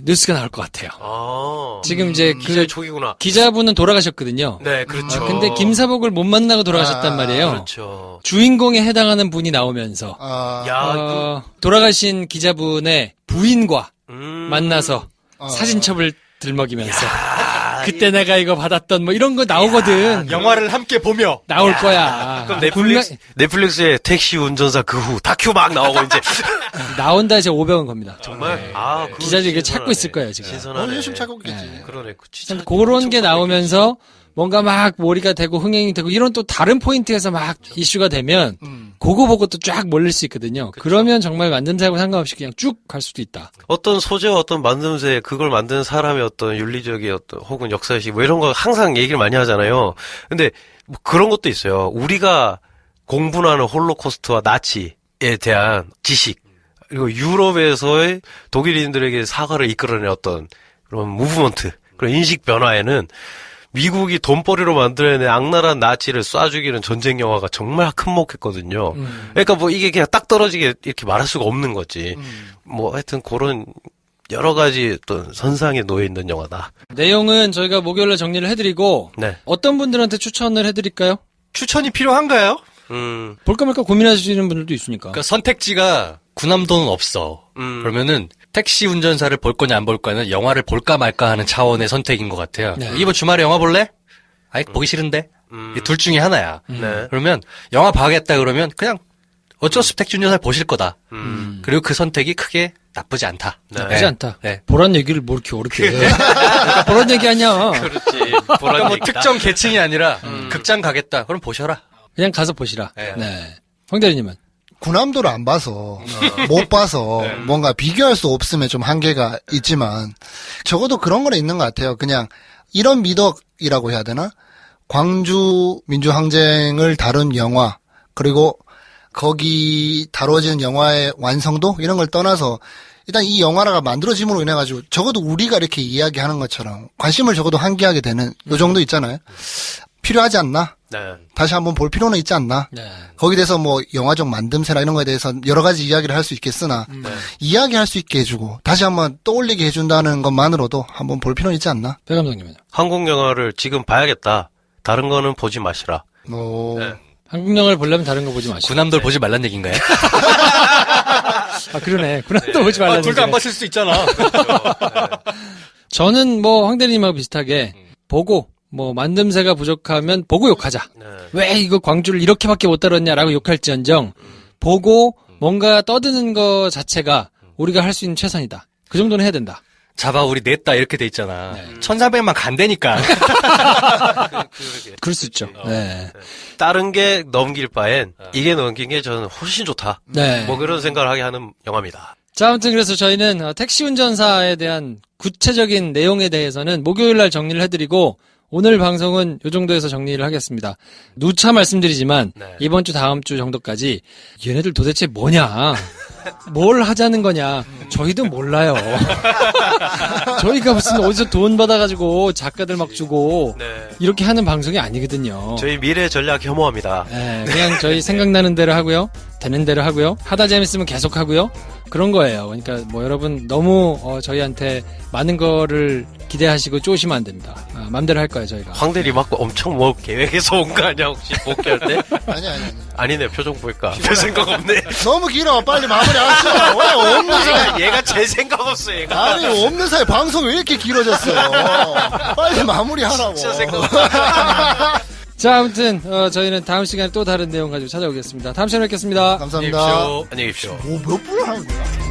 뉴스가 나올 것 같아요. 지금 이제 기자의 촉이구나. 기자분은 돌아가셨거든요. 네, 그렇죠. 근데 김사복을 못 만나고 돌아가셨단 말이에요. 그렇죠. 주인공에 해당하는 분이 나오면서 야, 돌아가신 기자분의 부인과 만나서 어. 사진첩을 들먹이면서 그때 내가 이거 받았던 뭐 이런 거 나오거든. 영화를 함께 보며 나올 거야. 그럼 넷플릭스에 택시 운전사 그 후 다큐 막 나오고 이제 나온다 이제 500원 겁니다. 정말 기자들이 이거 찾고 있을 거예요 지금. 신선하네. 열심히 찾고 있겠지. 그러네. 참 그런 게 나오면서 뭔가 막 몰이가 되고 흥행이 되고 이런 또 다른 포인트에서 막 이슈가 되면 그거 보고 또 쫙 몰릴 수 있거든요. 그러면 정말 만듦새하고 상관없이 그냥 쭉 갈 수도 있다. 어떤 소재와 어떤 만듦새, 그걸 만드는 사람의 어떤 윤리적인 어떤 혹은 역사식 뭐 이런 거 항상 얘기를 많이 하잖아요. 근데 뭐 그런 것도 있어요. 우리가 공분하는 홀로코스트와 나치에 대한 지식, 그리고 유럽에서의 독일인들에게 사과를 이끌어낸 어떤 그런 무브먼트, 그런 인식 변화에는 미국이 돈벌이로 만들어낸 악랄한 나치를 쏴 죽이는 전쟁 영화가 정말 큰몫했거든요. 그러니까 뭐 이게 그냥 딱 떨어지게 이렇게 말할 수가 없는 거지. 뭐 하여튼 그런 여러 가지 또 선상에 놓여 있는 영화다. 내용은 저희가 목요일에 정리를 해드리고 네. 어떤 분들한테 추천을 해드릴까요? 추천이 필요한가요? 볼까 말까 고민하시는 분들도 있으니까. 그러니까 선택지가 구남도는 없어. 그러면은 택시 운전사를 볼 거냐 안 볼 거냐는 영화를 볼까 말까 하는 차원의 선택인 것 같아요. 네. 이번 주말에 영화 볼래? 아이 보기 싫은데. 이 둘 중에 하나야. 네. 그러면 영화 봐야겠다 그러면 그냥 어쩔 수 없이 택시 운전사를 보실 거다. 그리고 그 선택이 크게 나쁘지 않다. 나쁘지 않다. 네. 보란 얘기를 뭐 이렇게 어렵게 해. 그러니까 보란 얘기 아니야. 그렇지. 그러니까 뭐 특정 계층이 아니라 극장 가겠다. 그럼 보셔라. 그냥 가서 보시라. 네. 네. 황 대리님은? 군함도를 안 봐서 못 봐서 뭔가 비교할 수 없음에 좀 한계가 있지만 적어도 그런 거는 있는 것 같아요. 그냥 이런 미덕이라고 해야 되나? 광주 민주항쟁을 다룬 영화 그리고 거기 다뤄지는 영화의 완성도 이런 걸 떠나서 일단 이 영화가 만들어짐으로 인해 가지고 적어도 우리가 이렇게 이야기하는 것처럼 관심을 적어도 환기하게 되는 요 정도 있잖아요. 필요하지 않나? 네. 다시 한번 볼 필요는 있지 않나? 네. 거기에 대해서 뭐 영화적 만듦새나 이런 거에 대해서 여러 가지 이야기를 할 수 있겠으나 이야기할 수 있게 해주고 다시 한번 떠올리게 해준다는 것만으로도 한번 볼 필요는 있지 않나? 배 감독님은요? 한국 영화를 지금 봐야겠다. 다른 거는 보지 마시라. 네. 한국 영화를 보려면 다른 거 보지 마시고. 구남도를 보지 말란 얘기인가요? 아, 그러네. 구남도 보지 말라는 둘 다 안 봤을 수도 있잖아. 저는 뭐 황 대리님하고 비슷하게 보고 뭐 만듦새가 부족하면 보고 욕하자. 네. 왜 이거 광주를 이렇게밖에 못 다뤘냐라고 욕할지언정 보고 뭔가 떠드는 거 자체가 우리가 할 수 있는 최선이다. 그 정도는 해야 된다. 잡아 우리 냈다 이렇게 돼 있잖아. 1,400만 간대니까. 그럴 수 있죠. 네. 다른 게 넘길 바엔 이게 넘긴 게 저는 훨씬 좋다. 네. 뭐 그런 생각을 하게 하는 영화입니다. 자, 아무튼 그래서 저희는 택시 운전사에 대한 구체적인 내용에 대해서는 목요일 날 정리를 해드리고 오늘 방송은 요 정도에서 정리를 하겠습니다. 누차 말씀드리지만 네. 이번 주 다음 주 정도까지 얘네들 도대체 뭐냐? 뭘 하자는 거냐? 저희도 몰라요. 저희가 무슨 어디서 돈 받아가지고 작가들 막 주고 네. 이렇게 하는 방송이 아니거든요. 저희 미래 전략 혐오합니다. 네, 그냥 저희 생각나는 대로 하고요. 되는 대로 하고요. 하다 재밌으면 계속 하고요. 그런 거예요. 그러니까 뭐 여러분 너무 저희한테 많은 거를 기대하시고 쪼시면 안 됩니다. 마음대로 할 거예요, 저희가. 황대리 맞고 엄청 뭐 계획해서 온 거 아니야, 혹시 복귀할 때? 아니. 아니네, 표정 보니까. 별 생각 없네. 너무 길어. 빨리 마무리하시죠. 왜 없는 사이? 얘가 제일 생각 없어, 얘가. 아니 없는 사이 방송 왜 이렇게 길어졌어? 빨리 마무리하라고. 진짜 생각 없어. 자, 아무튼 저희는 다음 시간에 또 다른 내용 가지고 찾아오겠습니다. 다음 시간에 뵙겠습니다. 감사합니다. 안녕히 계십시오. 뭐 몇 분을 하는 거야?